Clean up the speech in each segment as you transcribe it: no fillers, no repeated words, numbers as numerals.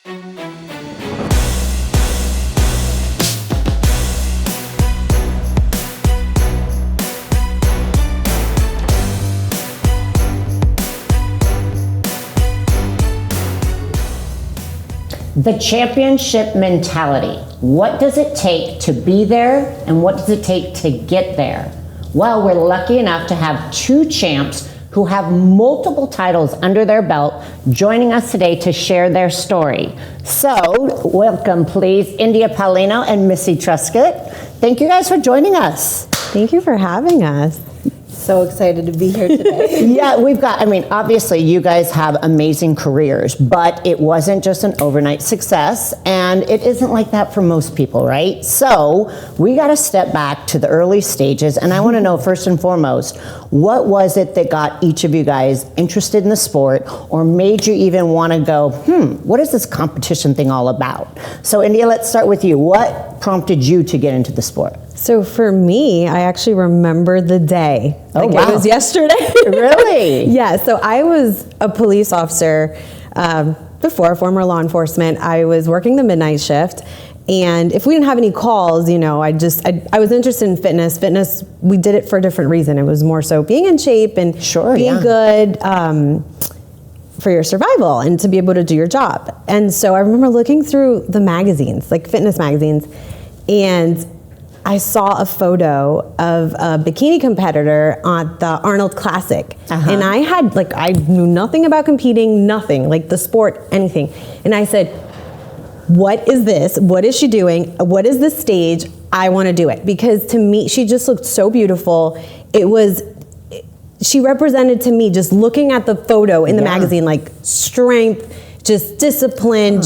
The championship mentality. What does it take to be there, and what does it take to get there? Well, we're lucky enough to have two champs who have multiple titles under their belt joining us today to share their story. So, welcome please, India Paulino and Missy Truscott. Thank you guys for joining us. Thank you for having us. So excited to be here today. Yeah, obviously you guys have amazing careers, but it wasn't just an overnight success, and it isn't like that for most people, right? So we got to step back to the early stages, and I want to know first and foremost, what was it that got each of you guys interested in the sport, or made you even want to go, what is this competition thing all about? So India, let's start with you. What prompted you to get into the sport? So for me, I actually remember the day. Oh, wow. It was yesterday. Really? Yeah, so I was a police officer before, former law enforcement. I was working the midnight shift, and if we didn't have any calls, I was interested in fitness. Fitness, we did it for a different reason. It was more so being in shape and being good for your survival and to be able to do your job. And so I remember looking through the magazines, like fitness magazines, and I saw a photo of a bikini competitor at the Arnold Classic. And I knew nothing about competing, nothing, like the sport, anything. And I said, what is this? What is she doing? What is this stage? I want to do it. Because to me, she just looked so beautiful. She represented to me, just looking at the photo in the magazine, like strength, just discipline,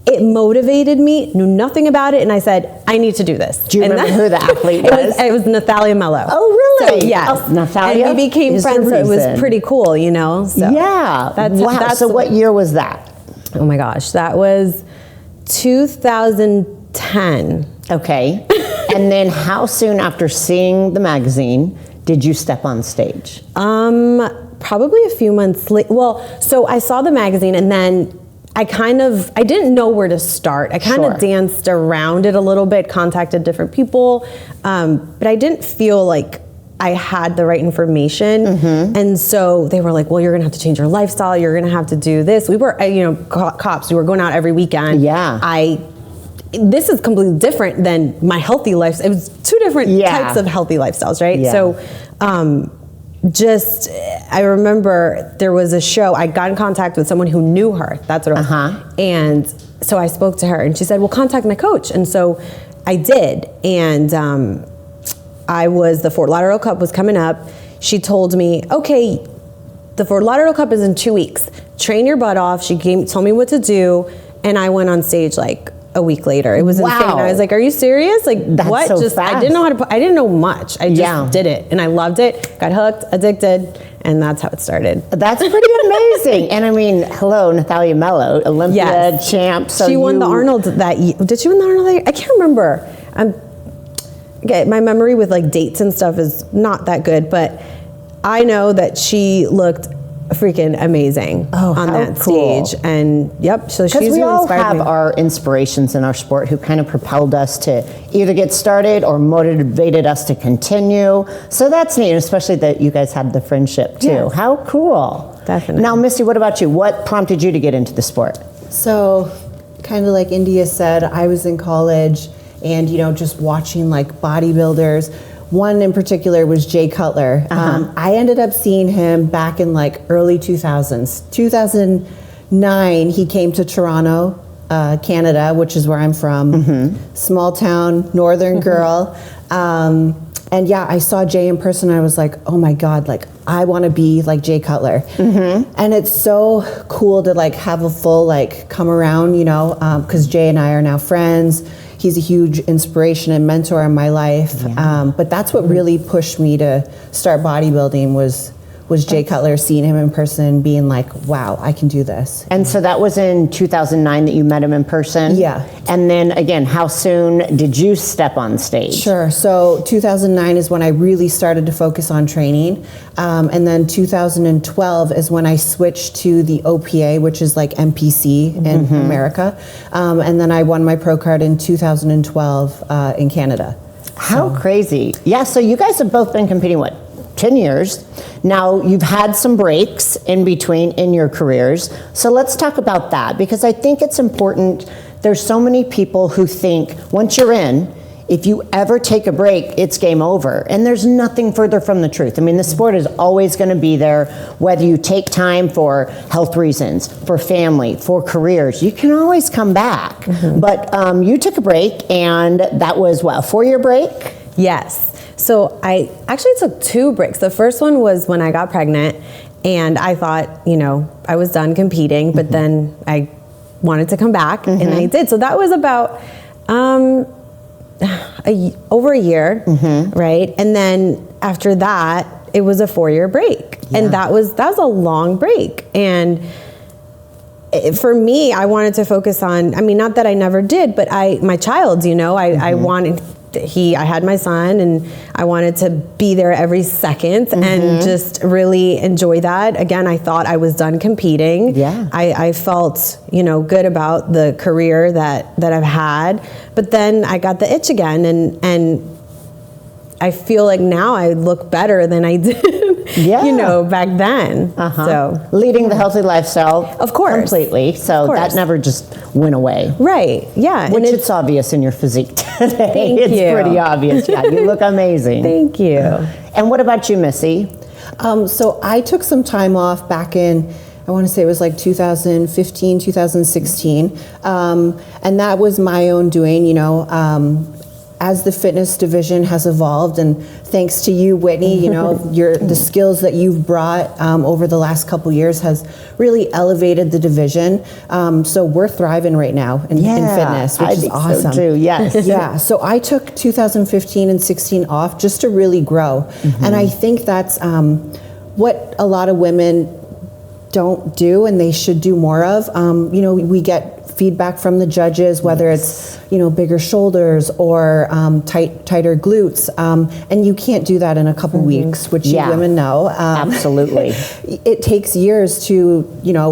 it motivated me, knew nothing about it, and I said, I need to do this. Do you remember who the athlete was? It was Natalia Mello. Oh, really? So, yes. Oh, Natalia? And we became friends, so it was pretty cool, So yeah. That's so what year was that? Oh my gosh, that was 2010. Okay. And then how soon after seeing the magazine did you step on stage? Probably a few months later. Well, so I saw the magazine, and then I didn't know where to start. I kind of danced around it a little bit, contacted different people, but I didn't feel like I had the right information. And so they were like, well, you're gonna have to change your lifestyle. You're gonna have to do this. We were, cops. We were going out every weekend. Yeah. This is completely different than my healthy life. It was two different types of healthy lifestyles, right? Yeah. So, I remember there was a show, I got in contact with someone who knew her, that's what it was. And so I spoke to her, and she said, well, contact my coach. And so I did, and the Fort Lauderdale Cup was coming up. She told me, okay, the Fort Lauderdale Cup is in 2 weeks. Train your butt off. She told me what to do, and I went on stage like a week later. It was insane. I was like, are you serious? Like, that's what? So fast. I didn't know I didn't know much. I just did it, and I loved it, got hooked, addicted, and that's how it started. That's pretty amazing. And I mean, hello, Natalia Mello, Olympia champ. So she won the Arnold that year. Did she win the Arnold that year? I can't remember. My memory with like dates and stuff is not that good, but I know that she looked freaking amazing on that stage. And so she's because we really all inspired have me. our inspirations in our sport who kind of propelled us to either get started or motivated us to continue. So that's neat, especially that you guys had the friendship too. Yes. How cool. Definitely. Now, Missy, what about you? What prompted you to get into the sport? So, kind of like India said, I was in college and, just watching like bodybuilders. One in particular was Jay Cutler. I ended up seeing him back in like early 2000s. 2009, he came to Toronto, Canada, which is where I'm from. Small town, northern girl. And I saw Jay in person, and I was like, oh my God, like I want to be like Jay Cutler. And it's so cool to like have a full like come around, because Jay and I are now friends. He's a huge inspiration and mentor in my life. But that's what really pushed me to start bodybuilding was was Jay Cutler, seeing him in person, being like, wow, I can do this. And so that was in 2009 that you met him in person? Yeah. And then again, how soon did you step on stage? Sure. So 2009 is when I really started to focus on training. And then 2012 is when I switched to the OPA, which is like MPC in America. And then I won my pro card in 2012 in Canada. How crazy. Yeah, so you guys have both been competing, what, 10 years? Now, you've had some breaks in between in your careers. So let's talk about that, because I think it's important. There's so many people who think once you're in, if you ever take a break, it's game over. And there's nothing further from the truth. I mean, the sport is always going to be there, whether you take time for health reasons, for family, for careers. You can always come back. But you took a break, and that was, what, a 4-year break? Yes. So I actually took 2 breaks. The first one was when I got pregnant, and I thought, I was done competing, but then I wanted to come back, and I did. So that was about over a year, right? And then after that, it was a 4-year break, and that was a long break. And for me, I wanted to focus on. I mean, not that I never did, but my child. I wanted. I had my son, and I wanted to be there every second and just really enjoy that. Again, I thought I was done competing. Yeah. I felt, good about the career that I've had, but then I got the itch again, and I feel like now I look better than I did, back then. So leading the healthy lifestyle, of course, completely. So that never just went away, right? Yeah, which it's obvious in your physique today. Thank it's you. pretty obvious. Yeah, you look amazing. Thank you. And what about you, Missy? So I took some time off back in, I want to say it was like 2015, 2016. And that was my own doing, as the fitness division has evolved, and thanks to you, Whitney, the skills that you've brought over the last couple years has really elevated the division. So we're thriving right now in fitness, which is awesome. So too, yes. Yeah. So I took 2015 and 16 off just to really grow, and I think that's what a lot of women don't do, and they should do more of. We get feedback from the judges, whether it's bigger shoulders or tighter glutes, and you can't do that in a couple weeks, which you women know. Absolutely. It takes years to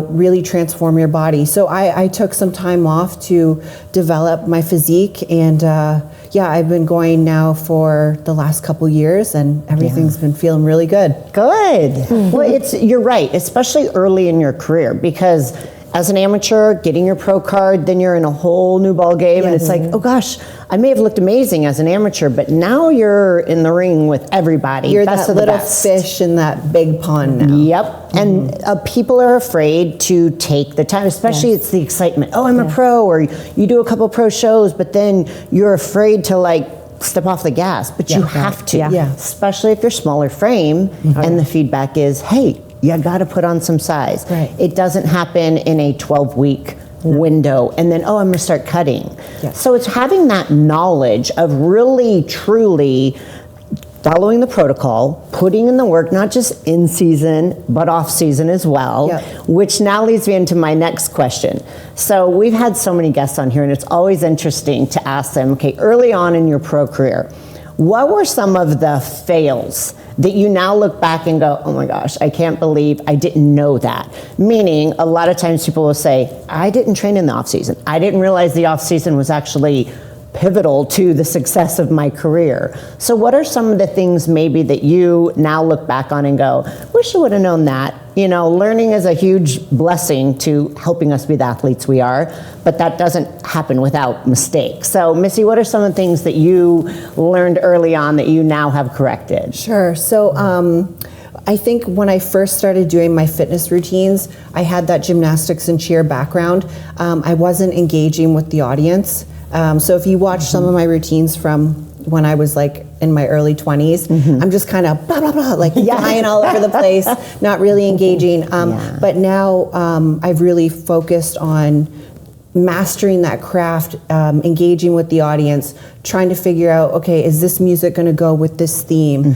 really transform your body. So I took some time off to develop my physique, and I've been going now for the last couple years, and everything's been feeling really good. Good. Well, you're right, especially early in your career, because as an amateur, getting your pro card, then you're in a whole new ball game, and it's like, oh gosh, I may have looked amazing as an amateur, but now you're in the ring with everybody. You're best that of the little best. fish in that big pond now. Yep. And people are afraid to take the time, especially it's the excitement. Oh, I'm a pro, or you do a couple pro shows, but then you're afraid to step off the gas, but you have to, especially if you're smaller frame, and the feedback is, hey, you got to put on some size. Right. It doesn't happen in a 12-week window, and then, I'm going to start cutting. Yes. So it's having that knowledge of really, truly following the protocol, putting in the work, not just in season, but off season as well, which now leads me into my next question. So we've had so many guests on here, and it's always interesting to ask them, okay, early on in your pro career, what were some of the fails that you now look back and go, oh my gosh, I can't believe I didn't know that? Meaning, a lot of times people will say, I didn't train in the off season. I didn't realize the off season was actually pivotal to the success of my career. So what are some of the things maybe that you now look back on and go, wish I would have known that? You know, learning is a huge blessing to helping us be the athletes we are, but that doesn't happen without mistakes. So Missy, what are some of the things that you learned early on that you now have corrected? Sure. So I think when I first started doing my fitness routines, I had that gymnastics and cheer background. I wasn't engaging with the audience. So if you watch some of my routines from when I was like in my early 20s, I'm just kind of blah, blah, blah, like flying all over the place, not really engaging. But now I've really focused on mastering that craft, engaging with the audience, trying to figure out, okay, is this music going to go with this theme?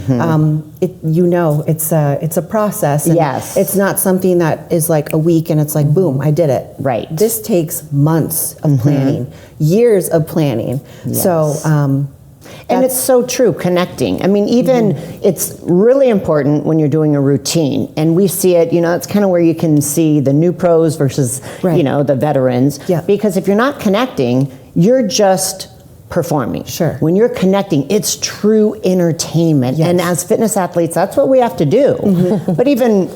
It's a process. And Yes. it's not something that is like a week and it's like, boom, I did it. Right. This takes months of planning, years of planning. Yes. So, And it's so true, connecting. I mean, even it's really important when you're doing a routine. And we see it, it's kind of where you can see the new pros versus, Right. the veterans. Yeah. Because if you're not connecting, you're just performing. Sure. When you're connecting, it's true entertainment. Yes. And as fitness athletes, that's what we have to do. But even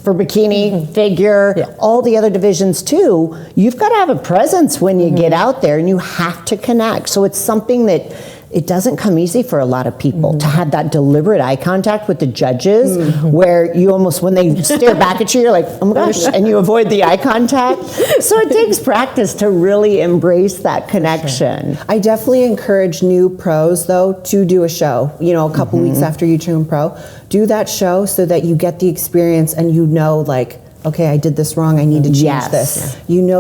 for bikini, figure, all the other divisions too, you've got to have a presence when you get out there, and you have to connect. So it's something that it doesn't come easy for a lot of people to have that deliberate eye contact with the judges, where you almost, when they stare back at you, you're like, oh my gosh, and you avoid the eye contact. So it takes practice to really embrace that connection. I definitely encourage new pros, though, to do a show. A couple weeks after you turn pro, do that show so that you get the experience and like, okay, I did this wrong. I need to change Yes. this.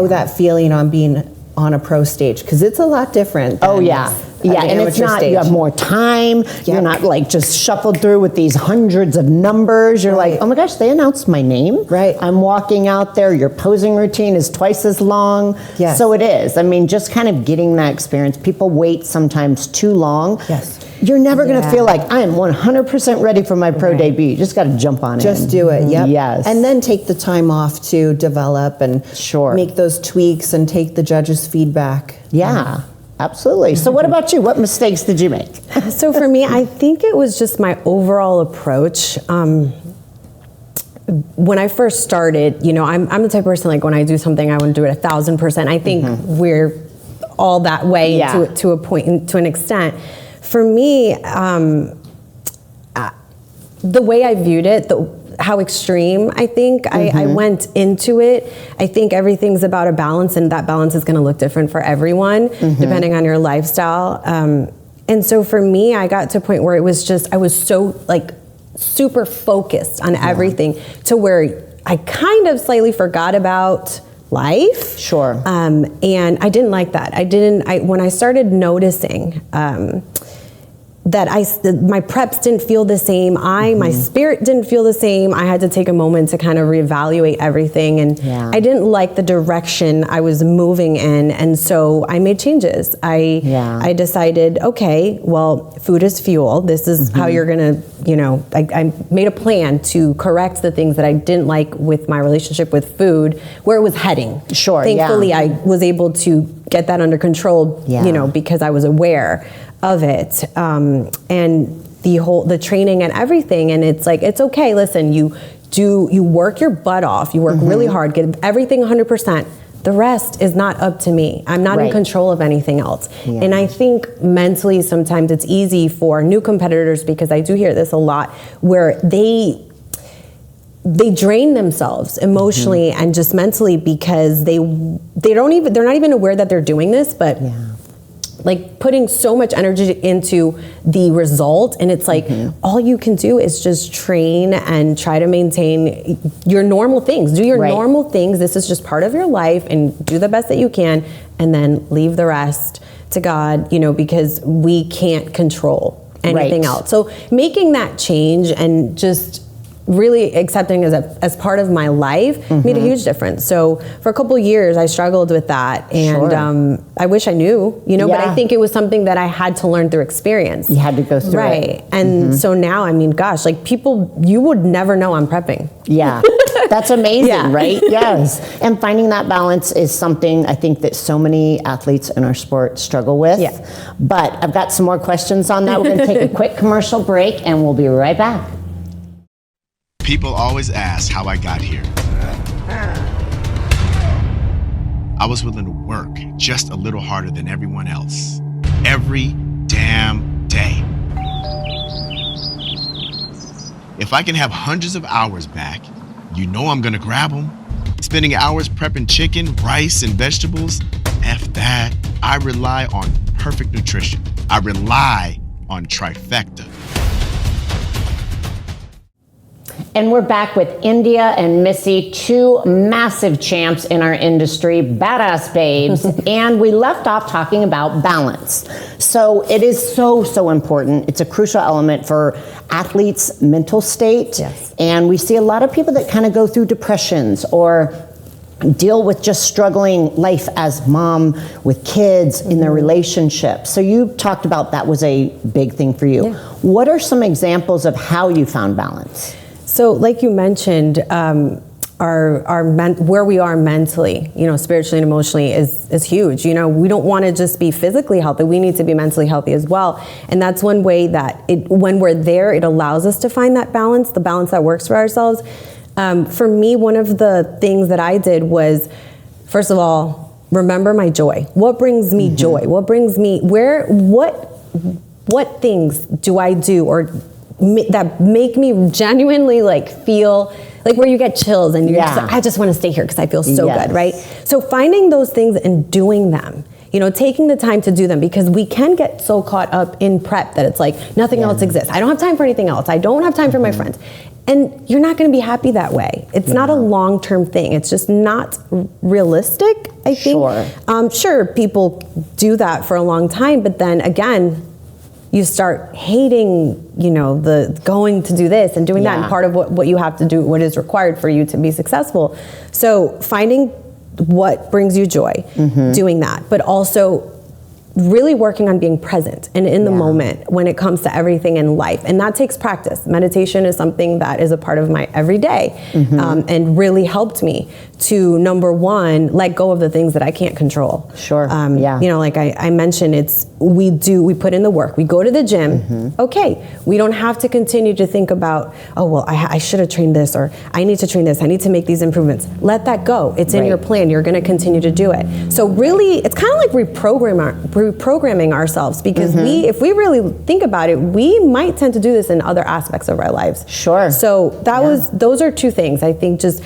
That feeling on being on a pro stage, because it's a lot different. Oh than yeah. an Yeah, and it's amateur not, stage. you have more time. You're not like just shuffled through with these hundreds of numbers. You're like, oh my gosh, they announced my name. Right. I'm walking out there. Your posing routine is twice as long. Yes. So it is. I mean, just kind of getting that experience. People wait sometimes too long. Yes. You're never going to feel like I am 100% ready for my pro debut. You just got to jump on it. Just do it. Yep. Yes. And then take the time off to develop and Sure. make those tweaks and take the judges' feedback. Yeah, absolutely. So what about you? What mistakes did you make? So for me, I think it was just my overall approach. When I first started, I'm the type of person, like when I do something, I want to do it 1,000%. I think we're all that way to a point, to an extent. For me, the way I viewed it, how extreme I think I went into it. I think everything's about a balance, and that balance is going to look different for everyone depending on your lifestyle. And so for me, I got to a point where it was just, I was so like super focused on everything, to where I kind of slightly forgot about life. Sure. And I didn't like that. When I started noticing that my preps didn't feel the same, my spirit didn't feel the same, I had to take a moment to kind of reevaluate everything. And I didn't like the direction I was moving in. And so I made changes. I decided, okay, well, food is fuel. This is how you're gonna, I made a plan to correct the things that I didn't like with my relationship with food, where it was heading. Sure. Thankfully, I was able to get that under control, because I was aware of it, and the training and everything. And it's like, it's okay. Listen, you work your butt off. You work really hard, get everything 100%. The rest is not up to me. I'm not in control of anything else. Yeah. And I think mentally, sometimes it's easy for new competitors, because I do hear this a lot, where they drain themselves emotionally and just mentally, because they're not even aware that they're doing this, but like putting so much energy into the result. And it's like, all you can do is just train and try to maintain your normal things. Do your normal things. This is just part of your life, and do the best that you can, and then leave the rest to God, because we can't control anything else. So making that change and just really accepting as part of my life made a huge difference. So for a couple years, I struggled with that, and I wish I knew, but I think it was something that I had to learn through experience. You had to go through it. And so now, I mean, gosh, like people, you would never know I'm prepping. Yeah, that's amazing, right? Yes. And finding that balance is something I think that so many athletes in our sport struggle with. Yeah. But I've got some more questions on that. We're going to take a quick commercial break, and we'll be right back. People always ask how I got here. I was willing to work just a little harder than everyone else, every damn day. If I can have hundreds of hours back, I'm gonna grab them. Spending hours prepping chicken, rice, and vegetables, F that. I rely on perfect nutrition. I rely on Trifecta. And we're back with India and Missy, two massive champs in our industry, badass babes. And we left off talking about balance. So it is so important. It's a crucial element for athletes' mental state. Yes. And we see a lot of people that kind of go through depressions or deal with just struggling life as mom with kids in their relationships. So you talked about that was a big thing for you. Yeah. What are some examples of how you found balance? So, like you mentioned, where we are mentally, spiritually and emotionally is huge. We don't want to just be physically healthy. We need to be mentally healthy as well. And that's one way that when we're there, it allows us to find that balance, the balance that works for ourselves. For me, one of the things that I did was, first of all, remember my joy. What brings me joy? What brings me what things do I do or that make me genuinely feel like where you get chills and you're just like, I just want to stay here because I feel so good, right? So finding those things and doing them, taking the time to do them, because we can get so caught up in prep that it's like nothing else exists. I don't have time for anything else. I don't have time for my friends. And you're not going to be happy that way. It's not a long-term thing. It's just not realistic, I think. Sure, people do that for a long time, but then again, you start hating, the going to do this and doing that, and part of what you have to do, what is required for you to be successful. So finding what brings you joy, doing that, but also really working on being present and in the moment when it comes to everything in life. And that takes practice. Meditation is something that is a part of my everyday, and really helped me to, number one, let go of the things that I can't control. Like I mentioned, we put in the work, we go to the gym. Okay, we don't have to continue to think about, I should have trained this, or I need to train this, I need to make these improvements. Let that go. It's in your plan. You're going to continue to do it. So really, it's kind of like reprogramming ourselves, because if we really think about it, we might tend to do this in other aspects of our lives. So those are two things. I think just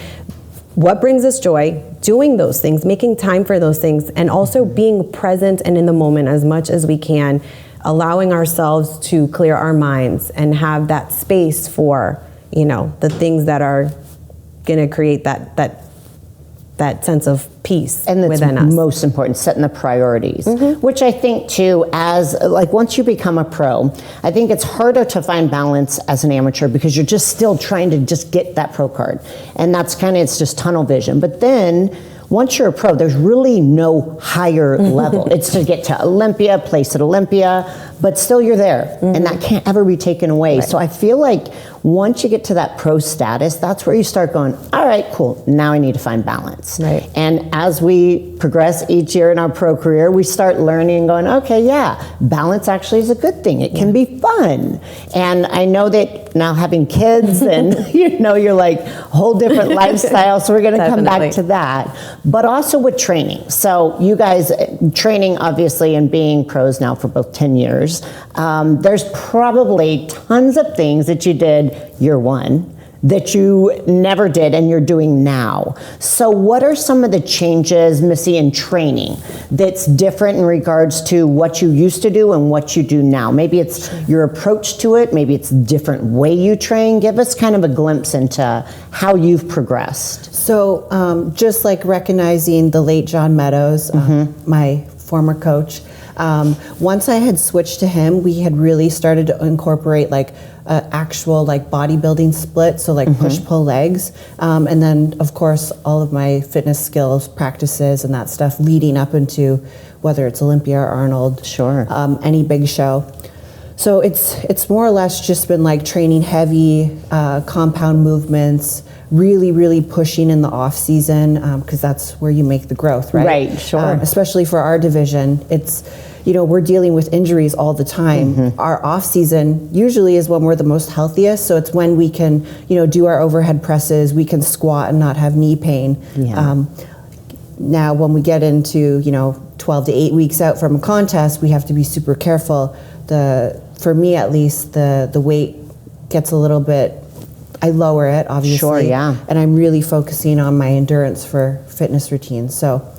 what brings us joy, doing those things, making time for those things, and also being present and in the moment as much as we can, allowing ourselves to clear our minds and have that space for, the things that are going to create that sense of peace and within us. Most important, setting the priorities, which I think too, once you become a pro, I think it's harder to find balance as an amateur because you're just still trying to just get that pro card. And it's just tunnel vision. But then once you're a pro, there's really no higher level. It's to get to Olympia, place at Olympia, but still you're there, and that can't ever be taken away. So I feel like once you get to that pro status, that's where you start going, all right, cool, now I need to find balance. And as we progress each year in our pro career, we start learning and going, okay, balance actually is a good thing. It can be fun. And I know that now having kids and, you're like a whole different lifestyle, so we're going to come back to that. But also with training. So you guys, training obviously and being pros now for both 10 years, there's probably tons of things that you did year one that you never did and you're doing now. So what are some of the changes, Missy, in training that's different in regards to what you used to do and what you do now? Maybe it's your approach to it, maybe it's a different way you train. Give us kind of a glimpse into how you've progressed. So just like recognizing the late John Meadows, my former coach, once I had switched to him, we had really started to incorporate actual bodybuilding split, so push-pull legs, and then of course all of my fitness skills practices and that stuff leading up into whether it's Olympia or Arnold, any big show. So it's more or less just been training heavy compound movements, really pushing in the off season, because that's where you make the growth, right? Especially for our division, it's we're dealing with injuries all the time. Our off season usually is when we're the most healthiest, so it's when we can do our overhead presses, we can squat and not have knee pain. Now when we get into 12 to 8 weeks out from a contest, we have to be super careful. For me at least, the weight gets a little bit, I lower it obviously, and I'm really focusing on my endurance for fitness routines. So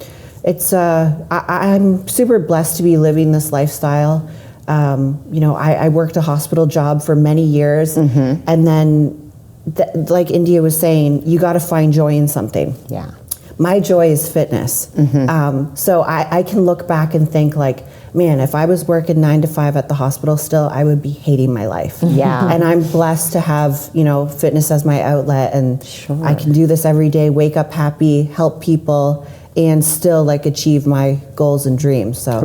it's I'm super blessed to be living this lifestyle. I worked a hospital job for many years, and then like India was saying, you got to find joy in something. Yeah. My joy is fitness. So I can look back and think like, man, if I was working 9 to 5 at the hospital still, I would be hating my life. Yeah. And I'm blessed to have, you know, fitness as my outlet, and I can do this every day, wake up happy, help people, and still like achieve my goals and dreams. So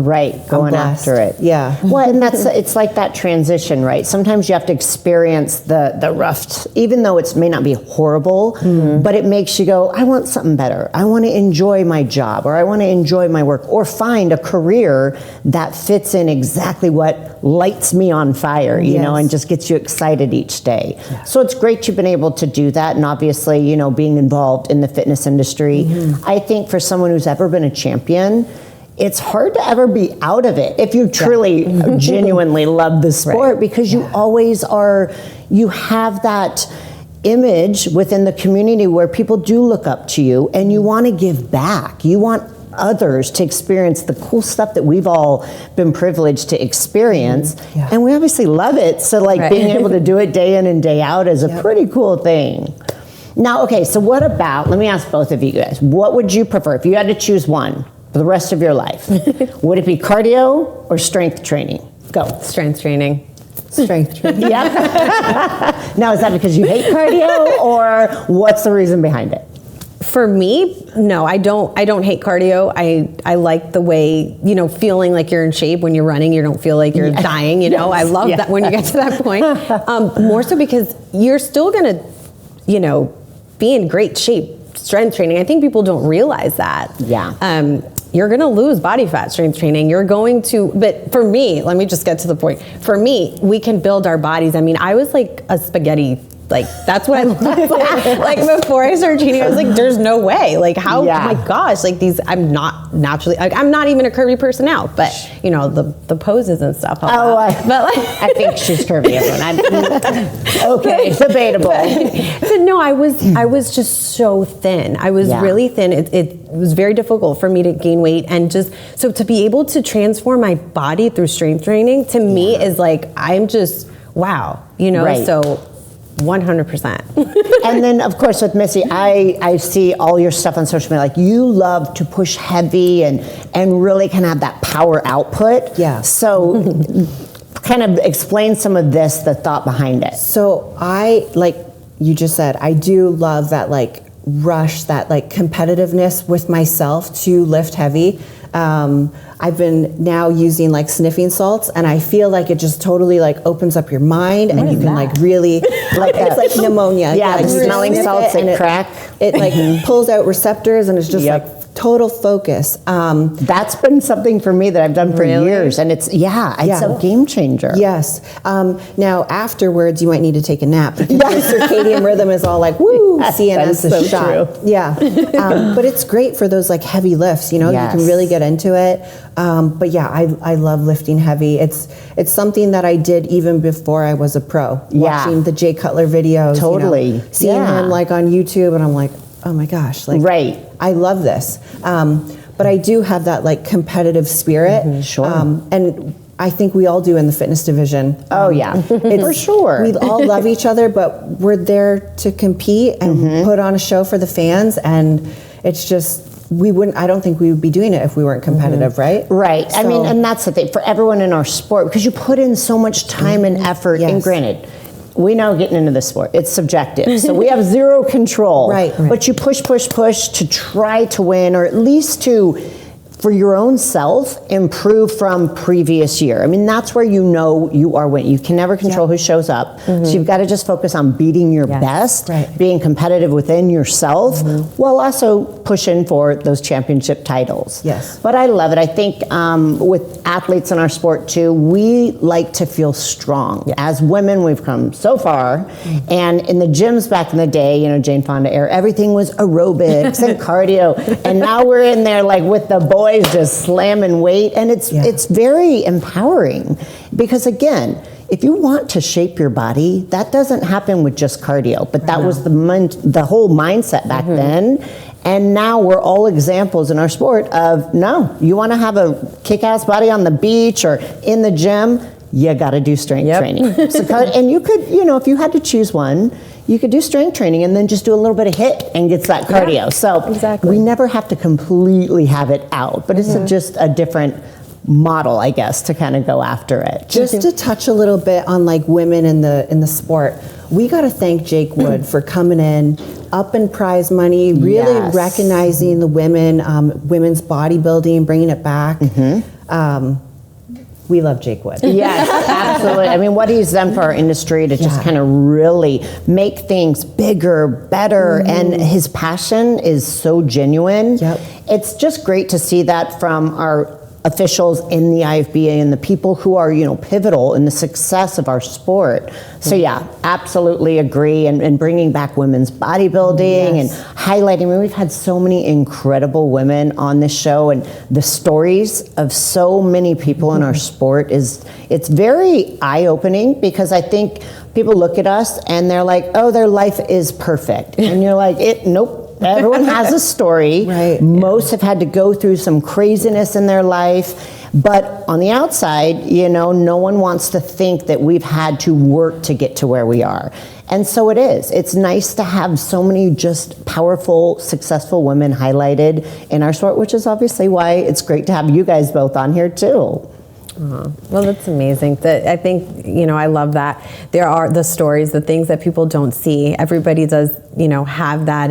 going after it. Yeah. Well, and it's like that transition, right? Sometimes you have to experience the rough, even though it may not be horrible, but it makes you go, I want something better. I want to enjoy my job, or I want to enjoy my work, or find a career that fits in exactly what lights me on fire, you know, and just gets you excited each day. So it's great you've been able to do that. And obviously, you know, being involved in the fitness industry, I think for someone who's ever been a champion, it's hard to ever be out of it if you truly genuinely love the sport, because you always are, you have that image within the community where people do look up to you, and you want to give back. You want others to experience the cool stuff that we've all been privileged to experience, and we obviously love it. So like being able to do it day in and day out is a pretty cool thing. Now, okay, so what about, let me ask both of you guys, what would you prefer if you had to choose one for the rest of your life? Would it be cardio or strength training? Go. Strength training. Strength training. Yeah. Now, is that because you hate cardio, or what's the reason behind it? For me, no, I don't hate cardio. I like the way, you know, feeling like you're in shape when you're running. You don't feel like you're dying, you know. I love that when you get to that point. More so because you're still going to, you know, be in great shape. Strength training, I think people don't realize that. Yeah. You're going to lose body fat strength training. You're going to, but for me, let me just get to the point. For me, we can build our bodies. I mean, I was like a spaghetti, like that's what I looked like before I started training. I was like, there's no way. Like how, oh my gosh, like these, I'm not naturally, like I'm not even a curvy person now, but you know, the poses and stuff. But like, I think she's curvy, everyone. Okay, debatable. But no, I was just so thin. I was really thin. It was very difficult for me to gain weight, and just so to be able to transform my body through strength training to me is like, I'm just wow, you know. So 100%. And then of course with Missy, I see all your stuff on social media, like you love to push heavy and really kind of have that power output. So kind of explain some of this, the thought behind it. So I, like you just said, I do love that like rush, that like competitiveness with myself to lift heavy. I've been now using like sniffing salts, and I feel like it just totally like opens up your mind, and you can like really, like it's like pneumonia. Yeah, like smelling salts and crack. It like pulls out receptors, and it's just like total focus. That's been something for me that I've done for years, and it's a game changer. Yes. Now afterwards, you might need to take a nap because your circadian rhythm is all like woo, CNS is shot. True. Yeah. But it's great for those like heavy lifts. You know, you can really get into it. But yeah, I love lifting heavy. It's something that I did even before I was a pro. Watching the Jay Cutler videos. Totally. You know, seeing him like on YouTube, and I'm like, oh my gosh, like I love this. But I do have that like competitive spirit. And I think we all do in the fitness division. For sure. We all love each other, but we're there to compete and put on a show for the fans, and it's just, I don't think we would be doing it if we weren't competitive, right? Right. So, I mean, and that's the thing for everyone in our sport, because you put in so much time and effort, and granted, we know getting into this sport, it's subjective. So we have zero control. Right. But you push to try to win, or at least to, for your own self, improve from previous year. I mean, that's where you know you are winning. You can never control who shows up. So you've got to just focus on beating your best, being competitive within yourself, while also pushing for those championship titles. But I love it. I think with athletes in our sport too, we like to feel strong. As women, we've come so far. And in the gyms back in the day, you know, Jane Fonda era, everything was aerobics and cardio. And now we're in there like with the boys just slamming weight, and it's very empowering, because again, if you want to shape your body, that doesn't happen with just cardio, but that was the whole mindset back then. And now we're all examples in our sport of, no, you want to have a kick-ass body on the beach or in the gym, you got to do strength training. So, and you could, you know, if you had to choose one, you could do strength training and then just do a little bit of HIIT and gets that cardio. Yeah, so exactly. we never have to completely have it out, but it's just a different model, I guess, to kind of go after it. Just to touch a little bit on like women in the sport, we got to thank Jake Wood for coming in, up in prize money, really Yes. recognizing the women, women's bodybuilding, bringing it back. We love Jake Wood. Yes, absolutely. I mean, what he's done for our industry to just kind of really make things bigger, better, and his passion is so genuine. Yep. It's just great to see that from our officials in the IFBA and the people who are, pivotal in the success of our sport. So yeah, absolutely agree. And bringing back women's bodybuilding and highlighting. I mean, we've had so many incredible women on this show, and the stories of so many people in our sport it's very eye-opening, because I think people look at us and they're like, oh, their life is perfect. And you're like, nope. Everyone has a story. Right. Most have had to go through some craziness in their life. But on the outside, no one wants to think that we've had to work to get to where we are. And so it is. It's nice to have so many just powerful, successful women highlighted in our sport, which is obviously why it's great to have you guys both on here too. Well, that's amazing. I think, I love that. There are the stories, the things that people don't see. Everybody does, have that.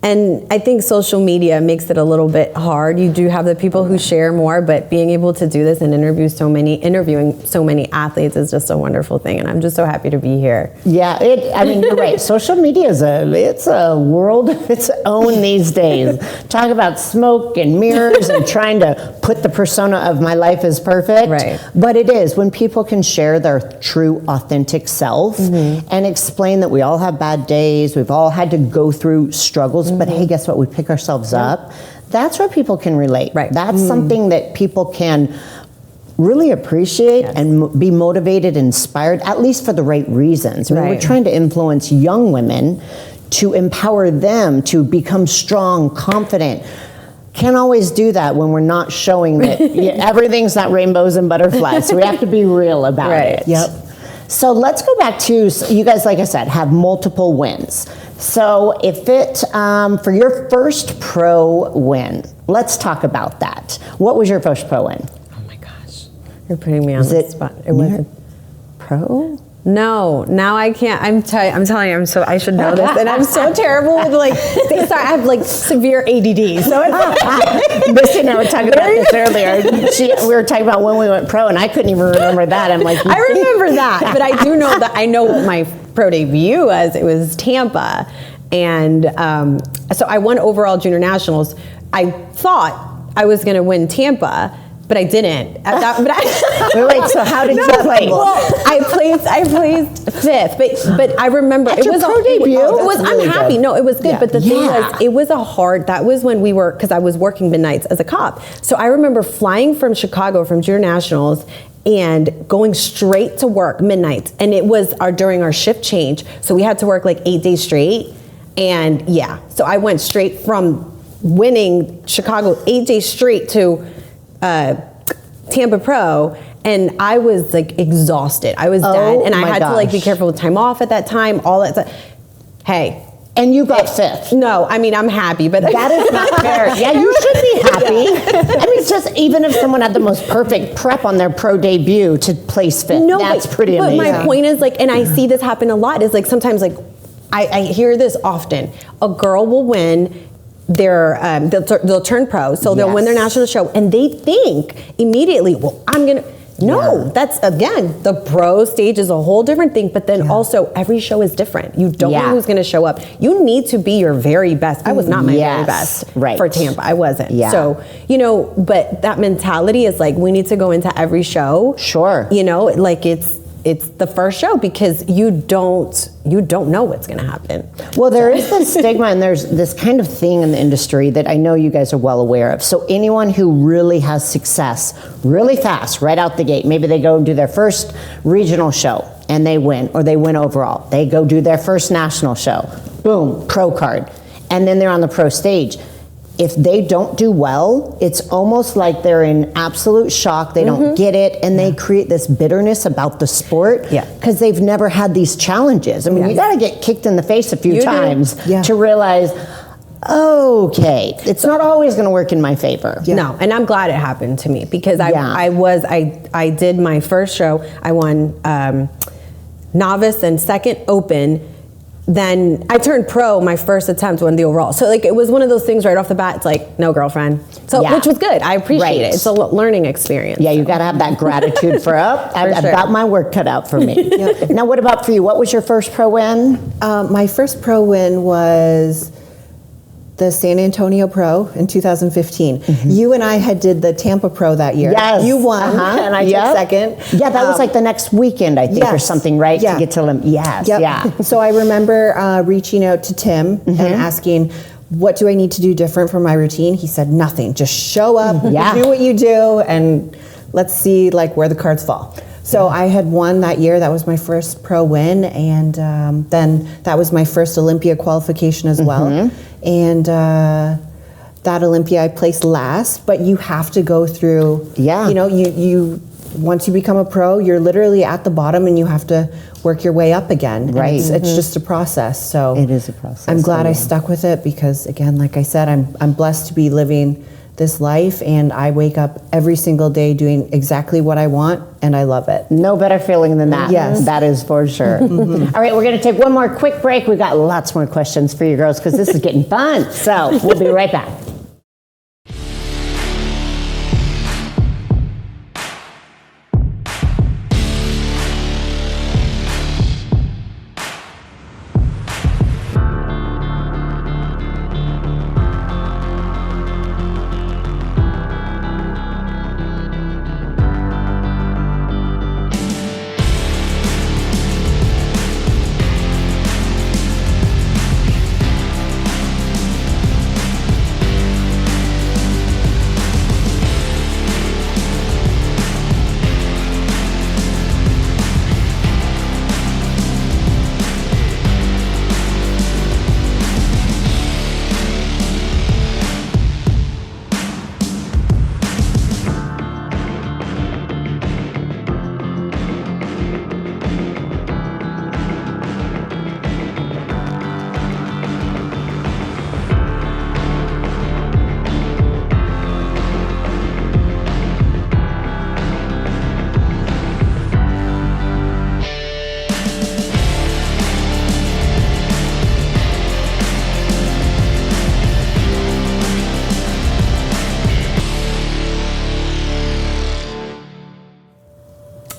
And I think social media makes it a little bit hard. You do have the people who share more, but being able to do this and interviewing so many athletes is just a wonderful thing. And I'm just so happy to be here. Yeah, you're right. Social media it's a world of its own these days. Talk about smoke and mirrors and trying to put the persona of my life is perfect. Right. But it is when people can share their true, authentic self and explain that we all have bad days. We've all had to go through struggles. But hey, guess what? We pick ourselves up. That's where people can relate. Right. That's something that people can really appreciate and be motivated, inspired, at least for the right reasons. I mean, we're trying to influence young women to empower them to become strong, confident. Can't always do that when we're not showing that everything's not rainbows and butterflies. So we have to be real about it. Yep. So let's go back to, you guys, like I said, have multiple wins. So for your first pro win, let's talk about that. What was your first pro win? Oh my gosh. You're putting me on the spot. It wasn't pro? No, now I can't. I'm telling you, I should know this, and I'm so terrible with I have severe ADD. So it's Missy and I were talking about this earlier. We were talking about when we went pro, and I couldn't even remember that. I'm like, I remember that, but I do know that I know what my pro debut was. It was Tampa, and so I won overall junior nationals. I thought I was going to win Tampa, but I didn't. Wait, so how did you play? Well, I placed fifth, but I remember At your pro debut? I'm happy. No, it was good. Yeah. But the thing was, it was that was when because I was working midnights as a cop. So I remember flying from Chicago from junior nationals and going straight to work midnights. And it was during our shift change. So we had to work 8 days straight. And so I went straight from winning Chicago 8 days straight to Tampa Pro, and I was exhausted. I was dead, and I had to be careful with time off at that time. All that stuff. Hey, and you got fifth. No, I mean I'm happy, but that is not fair. Yeah, you should be happy. I mean, it's just even if someone had the most perfect prep on their pro debut to place fifth, that's pretty amazing. But my point is and I see this happen a lot. Is sometimes I hear this often. A girl will win. They'll turn pro, so they'll win their national show, and they think immediately, well, I'm gonna. No, that's again, the pro stage is a whole different thing. But then also, every show is different. You don't know who's going to show up. You need to be your very best. I was not my very best for Tampa. I wasn't. Yeah. So but that mentality is we need to go into every show. Sure. It's the first show because you don't know what's going to happen. Well, there is this stigma, and there's this kind of thing in the industry that I know you guys are well aware of. So anyone who really has success really fast, right out the gate, maybe they go and do their first regional show and they win, or they win overall. They go do their first national show, boom, pro card, and then they're on the pro stage. if they don't do well, it's almost like they're in absolute shock. They don't get it, and they create this bitterness about the sport because they've never had these challenges. I mean, you got to get kicked in the face a few times to realize, okay, it's not always going to work in my favor. No, and I'm glad it happened to me because I did my first show. I won novice and second open. Then I turned pro my first attempt, won the overall. So like it was one of those things right off the bat. It's like, no, girlfriend. So which was good. I appreciate it. It's a learning experience. Yeah, you got to have that gratitude for I've got my work cut out for me. Now, what about for you? What was your first pro win? My first pro win was the San Antonio Pro in 2015. You and I had did the Tampa Pro that year. Yes. You won, and I took second. Yeah, that was like the next weekend, I think, or something, right? To get to So I remember reaching out to Tim and asking, what do I need to do different for my routine? He said, nothing. Just show up, do what you do, and let's see like where the cards fall. So I had won that year. That was my first pro win, and then that was my first Olympia qualification as well. And that Olympia I placed last, but you have to go through, you know, you once you become a pro, you're literally at the bottom and you have to work your way up again. Right. It's just a process. So it is a process. I'm glad I stuck with it because, again, like I said, I'm blessed to be living this life, and I wake up every single day doing exactly what I want, and I love it. No better feeling than that. Yes. That is for sure. All right, we're going to take one more quick break. We've got lots more questions for you girls because this is getting fun. So we'll be right back.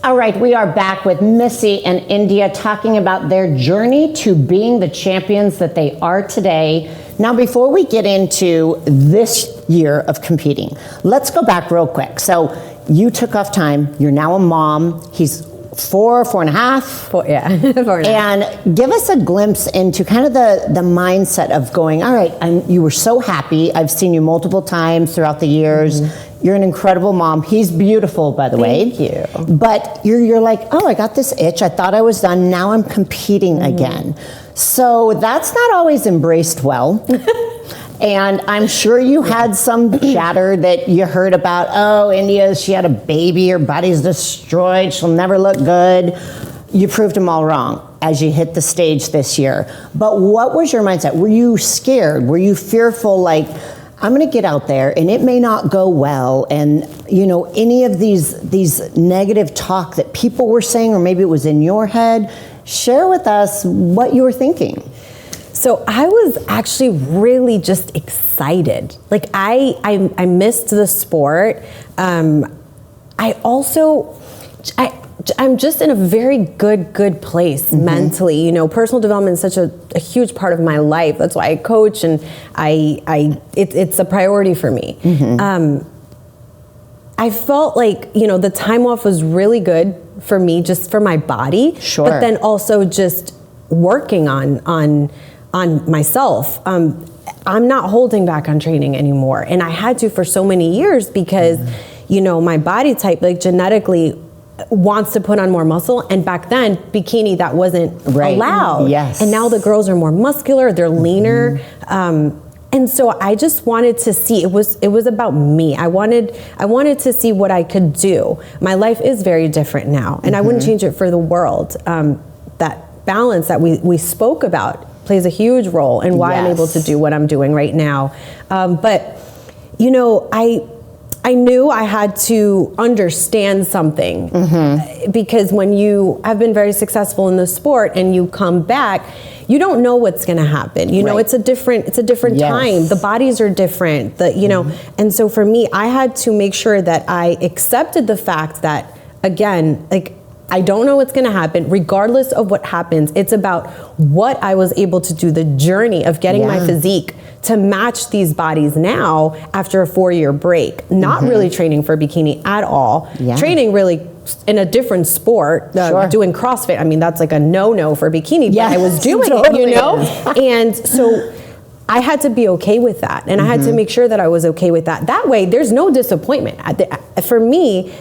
All right, we are back with Missy and India talking about their journey to being the champions that they are today. Now, before we get into this year of competing, let's go back real quick. So you took off time. You're now a mom. He's 4.5. 4.5. And give us a glimpse into kind of the mindset of going, all right, you were so happy. I've seen you multiple times throughout the years. You're an incredible mom. He's beautiful, by the way. Thank you. But you're like, oh, I got this itch. I thought I was done. Now I'm competing again. So that's not always embraced well. And I'm sure you had some chatter that you heard about, oh, India, she had a baby, her body's destroyed, she'll never look good. You proved them all wrong as you hit the stage this year. But what was your mindset? Were you scared? Were you fearful, like, I'm going to get out there and it may not go well, and you know, any of these negative talk that people were saying, or maybe it was in your head? Share with us what you were thinking. So I was actually really just excited. Like I missed the sport. I'm just in a very good place mentally. You know, personal development is such a huge part of my life. That's why I coach, and it's a priority for me. I felt like, you know, the time off was really good for me, just for my body. Sure. But then also just working on myself. I'm not holding back on training anymore, and I had to for so many years because, you know, my body type, like genetically, wants to put on more muscle, and back then bikini, that wasn't allowed. Yes. And now the girls are more muscular, they're leaner, and And so I just wanted to see, it was about me. I wanted to see what I could do. My life is very different now, and I wouldn't change it for the world. That balance that we spoke about plays a huge role in why I'm able to do what I'm doing right now. But, you know, I knew I had to understand something, because when you have been very successful in the sport and you come back, you don't know what's going to happen. You know, it's a different time. The bodies are different. You know, and so for me, I had to make sure that I accepted the fact that, again, like, I don't know what's going to happen. Regardless of what happens, it's about what I was able to do, the journey of getting my physique to match these bodies now after a 4-year break. Not really training for bikini at all. Training really in a different sport, doing CrossFit. I mean, that's like a no-no for bikini, but I was doing it, you know? And so I had to be okay with that. And I had to make sure that I was okay with that. That way, there's no disappointment. For me,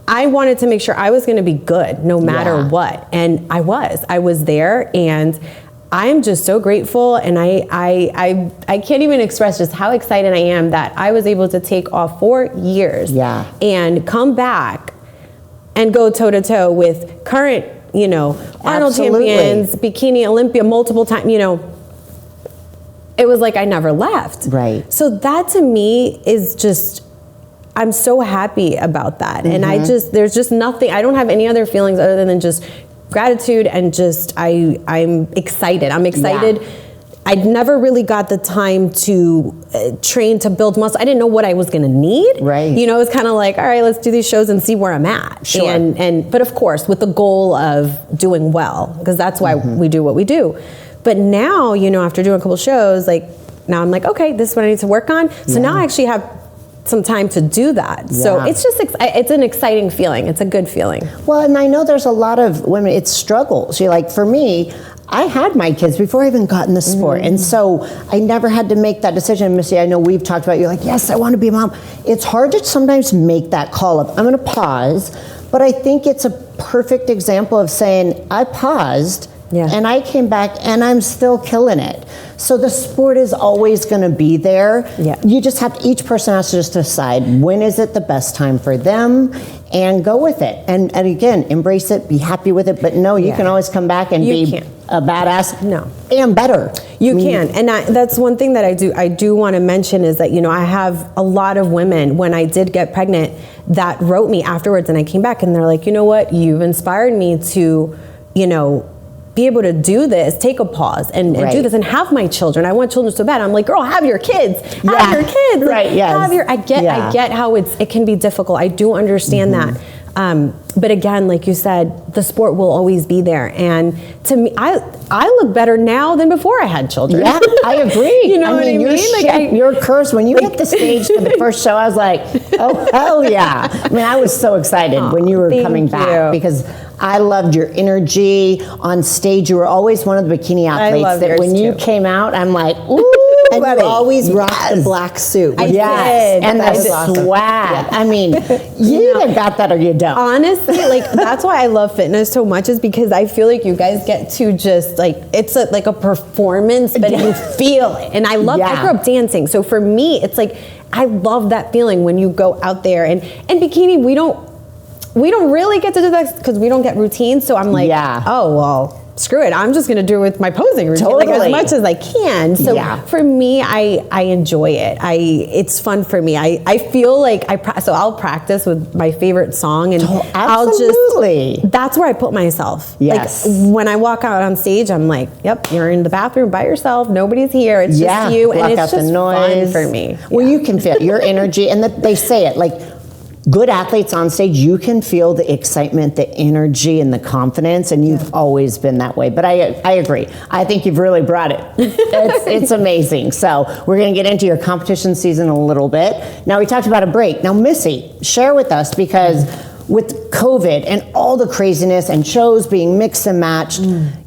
I wanted to make sure I was going to be good no matter what. And I was there, and I'm just so grateful. And I can't even express just how excited I am that I was able to take off 4 years and come back and go toe to toe with current, you know, Arnold champions, Bikini Olympia, multiple times, you know. It was like I never left. Right. So that to me is just, I'm so happy about that. And there's just nothing, I don't have any other feelings other than just gratitude and just, I'm excited. I'm excited. I'd never really got the time to train to build muscle. I didn't know what I was gonna need. Right. You know, it was kind of like, all right, let's do these shows and see where I'm at. Sure. But of course, with the goal of doing well, because that's why we do what we do. But now, you know, after doing a couple shows, like, now I'm like, okay, this is what I need to work on. So now I actually have some time to do that. So it's just, it's an exciting feeling. It's a good feeling. Well, and I know there's a lot of women, it's struggles. You're like, for me, I had my kids before I even got in the sport. And so I never had to make that decision. Missy, I know we've talked about, you're like, yes, I want to be a mom. It's hard to sometimes make that call of, I'm going to pause. But I think it's a perfect example of saying, I paused and I came back and I'm still killing it. So the sport is always going to be there. You just have to, each person has to just decide when is it the best time for them and go with it. And again, embrace it, be happy with it. But no, you can always come back and be a badass. No. And better. You can. And that's one thing that I do want to mention is that, you know, I have a lot of women when I did get pregnant that wrote me afterwards and I came back and they're like, you know what, you've inspired me to, you know, be able to do this, take a pause and do this and have my children. I want children so bad. I'm like, girl, have your kids. Have your kids. Right, I get how it can be difficult. I do understand that. But again, like you said, the sport will always be there. And to me, I look better now than before I had children. Yeah, I agree. You know what I mean? Your curse, when you hit the stage for the first show, I was like, oh, hell yeah. I mean, I was so excited when you were coming back because I loved your energy on stage. You were always one of the bikini athletes that when you came out, I'm like, ooh. And you always rocked the black suit. I did. And the swag. I mean, you either got that or you don't. Honestly, like, that's why I love fitness so much is because I feel like you guys get to just, like, it's like a performance, but you feel it. And I grew up dancing. So for me, it's like, I love that feeling when you go out there. And bikini, we don't really get to do that because we don't get routines. So I'm like, oh, well, screw it. I'm just going to do it with my posing routine like as much as I can. So for me, I enjoy it. It's fun for me. I feel like I'll practice with my favorite song and that's where I put myself. Yes. Like when I walk out on stage, I'm like, yep, you're in the bathroom by yourself. Nobody's here. It's just you. Block and it's out just the noise. fun for me. Well, you can feel your energy and they say it like, good athletes on stage, you can feel the excitement, the energy, and the confidence, and you've always been that way. But I agree. I think you've really brought it. It's amazing. So we're going to get into your competition season a little bit. Now, we talked about a break. Now, Missy, share with us, because with COVID and all the craziness and shows being mixed and matched,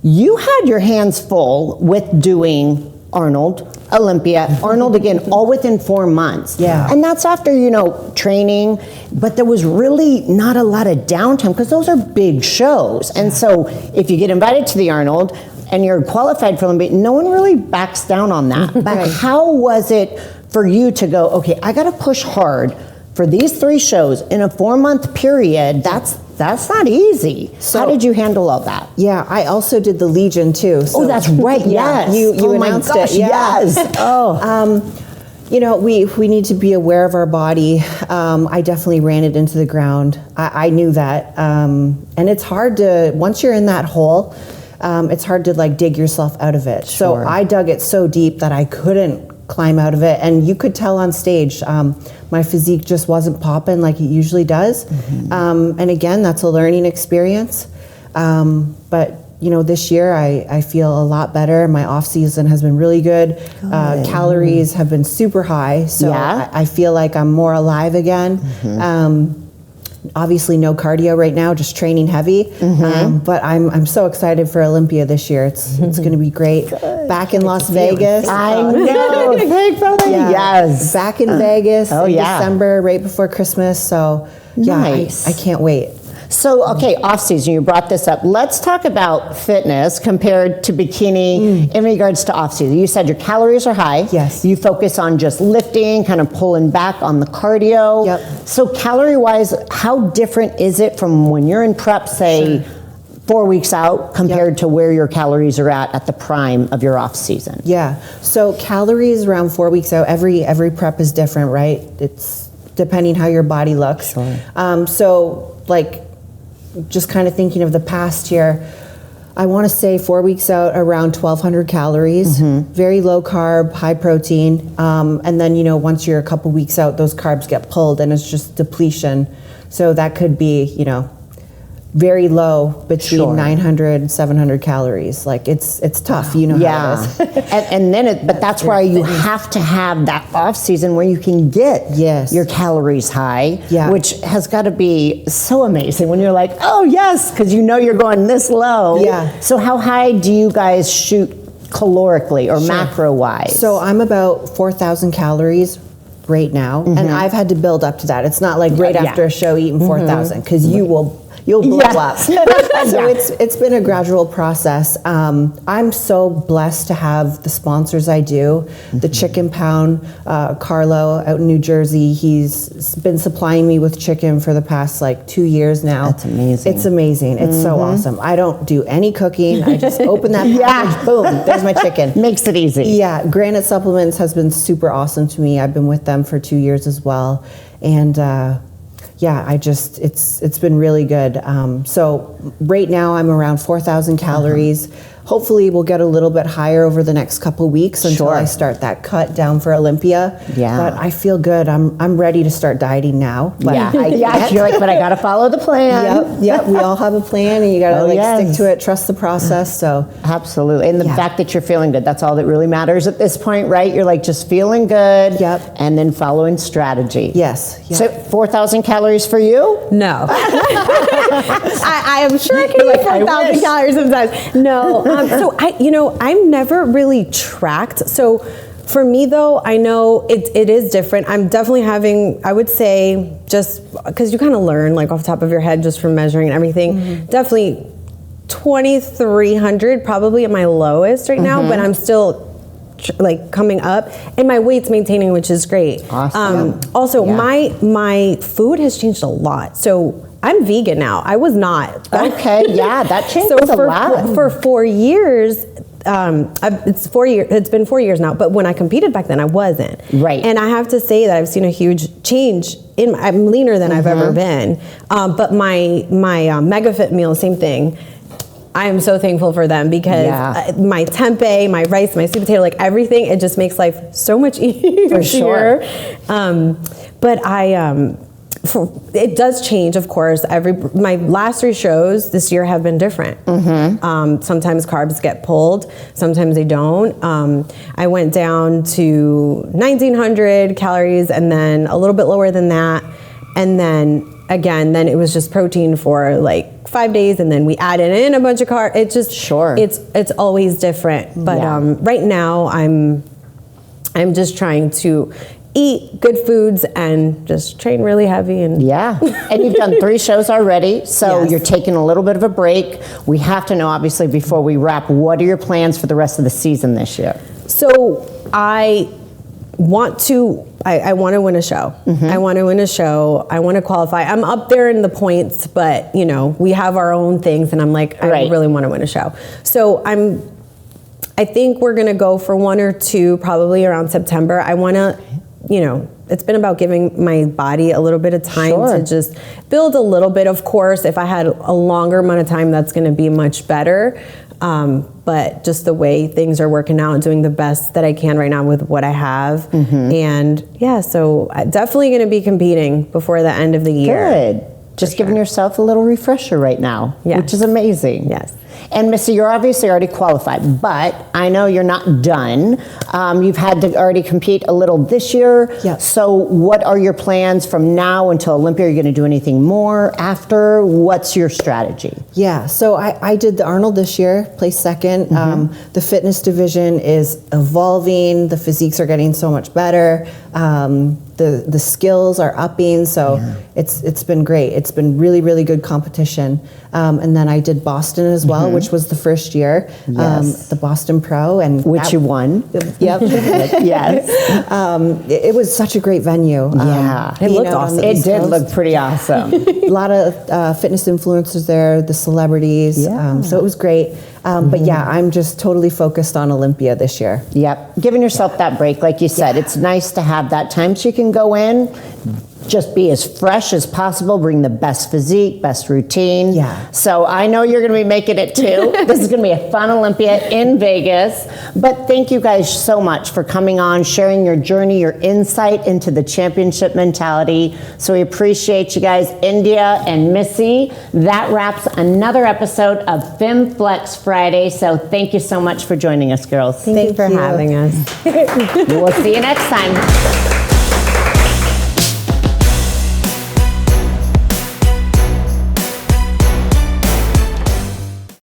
you had your hands full with doing Arnold, Olympia, Arnold again, all within 4 months. And that's after, you know, training, but there was really not a lot of downtime because those are big shows. And so if you get invited to the Arnold and you're qualified for Olympia. No one really backs down on that. But how was it for you to go, okay, I got to push hard for these 3 shows in a 4-month period? That's not easy. So how did you handle all that? Yeah, I also did the Legion too. So, oh, that's right. Yes. You announced my gosh, it. Yeah. Yes. Oh. You know, we need to be aware of our body. I definitely ran it into the ground. I knew that. And it's hard to, once you're in that hole, it's hard to like dig yourself out of it. So I dug it so deep that I couldn't climb out of it. And you could tell on stage, my physique just wasn't popping like it usually does. And again, that's a learning experience. But you know, this year I feel a lot better. My off season has been really good. Calories have been super high. So I feel like I'm more alive again. Obviously no cardio right now, just training heavy. But I'm so excited for Olympia this year. It's going to be great. Back in Las Vegas. I know. Thankfully. Yes. Back in Vegas in December, right before Christmas. So nice. I can't wait. So, okay, off season, you brought this up. Let's talk about fitness compared to bikini in regards to off season. You said your calories are high. Yes. You focus on just lifting, kind of pulling back on the cardio. Yep. So calorie wise, how different is it from when you're in prep, say 4 weeks out, compared to where your calories are at the prime of your off season? Yeah. So calories around 4 weeks out, every prep is different, right? It's depending how your body looks. So like, just kind of thinking of the past year, I want to say 4 weeks out around 1,200 calories, very low carb, high protein. And then, you know, once you're a couple weeks out, those carbs get pulled and it's just depletion. So that could be, you know, very low, between 900 and 700 calories. Like it's tough, you know how it is. and then but that's why you have to have that off season where you can get your calories high, which has got to be so amazing when you're like, oh yes, because you know you're going this low. So how high do you guys shoot calorically or macro wise? So I'm about 4,000 calories right now, and I've had to build up to that. It's not like right after a show eating 4,000, because you'll blow up. So it's been a gradual process. I'm so blessed to have the sponsors I do. The Chicken Pound, Carlo out in New Jersey, he's been supplying me with chicken for the past like 2 years now. That's amazing. It's amazing. It's so awesome. I don't do any cooking. I just open that package, boom, there's my chicken. Makes it easy. Yeah, Granite Supplements has been super awesome to me. I've been with them for 2 years as well. And it's been really good. So right now I'm around 4,000 calories. Hopefully we'll get a little bit higher over the next couple of weeks until I start that cut down for Olympia. But I feel good. I'm ready to start dieting now. But you're like, but I got to follow the plan. Yep. We all have a plan, and you got to stick to it, trust the process. So absolutely, and the fact that you're feeling good, that's all that really matters at this point, right? You're like just feeling good. And then following strategy. Yes. So 4,000 calories for you? No. I am sure I can eat 4,000 calories sometimes. No. So I'm never really tracked. So for me though, I know it is different. I'm definitely having, I would say, just because you kind of learn like off the top of your head just from measuring and everything, definitely 2,300 probably at my lowest right now, but I'm still like coming up, and my weight's maintaining, which is great. Awesome. Also, my food has changed a lot. So I'm vegan now. I was not. Okay, that changes a lot. For 4 years, it's been 4 years now, but when I competed back then, I wasn't. Right. And I have to say that I've seen a huge change. I'm leaner than I've ever been. But my MegaFit meal, same thing. I am so thankful for them because my tempeh, my rice, my sweet potato, like everything, it just makes life so much easier. For sure. But it does change, of course. My last 3 shows this year have been different. Sometimes carbs get pulled, sometimes they don't. I went down to 1,900 calories and then a little bit lower than that. And then again, then it was just protein for like 5 days, and then we added in a bunch of carbs. It just it's always different. But right now I'm just trying to eat good foods and just train really heavy. And Yeah, and you've done 3 shows already, so Yes. you're taking a little bit of a break. We have to know, obviously, before we wrap, what are your plans for the rest of the season this year? So I want to win a show. I want to win a show. I want to qualify. I'm up there in the points, but you know, we have our own things, and I'm like, I Right. really want to win a show. So I think we're gonna go for 1 or 2, probably around September. I want to, you know, it's been about giving my body a little bit of time Sure. to just build a little bit. Of course, if I had a longer amount of time, that's going to be much better. But just the way things are working out and doing the best that I can right now with what I have. And yeah, so I'm definitely going to be competing before the end of the year. Good. Just giving yourself a little refresher right now, Yes. which is amazing. Yes. And Missy, you're obviously already qualified, but I know you're not done. You've had to already compete a little this year. Yeah. So what are your plans from now until Olympia? Are you going to do anything more after? What's your strategy? Yeah, so I did the Arnold this year, placed second. The fitness division is evolving. The physiques are getting so much better. The skills are upping, so it's been great. It's been really, really good competition. And then I did Boston as well, which was the first year, Yes. the Boston Pro, and Which you won. Yep. Yes. It was such a great venue. Yeah. It being looked out on awesome. the It East did Coast. look pretty awesome. A lot of fitness influencers there, the celebrities. Yeah. So it was great. But yeah, I'm just totally focused on Olympia this year. Yep. Giving yourself that break, like you said, it's nice to have that time so you can go in, just be as fresh as possible, bring the best physique, best routine. Yeah. So I know you're going to be making it too. This is going to be a fun Olympia in Vegas. But thank you guys so much for coming on, sharing your journey, your insight into the championship mentality. So we appreciate you guys, India and Missy. That wraps another episode of FemFlex Friday. So thank you so much for joining us, girls. Thank you for you. having us. We'll see you next time.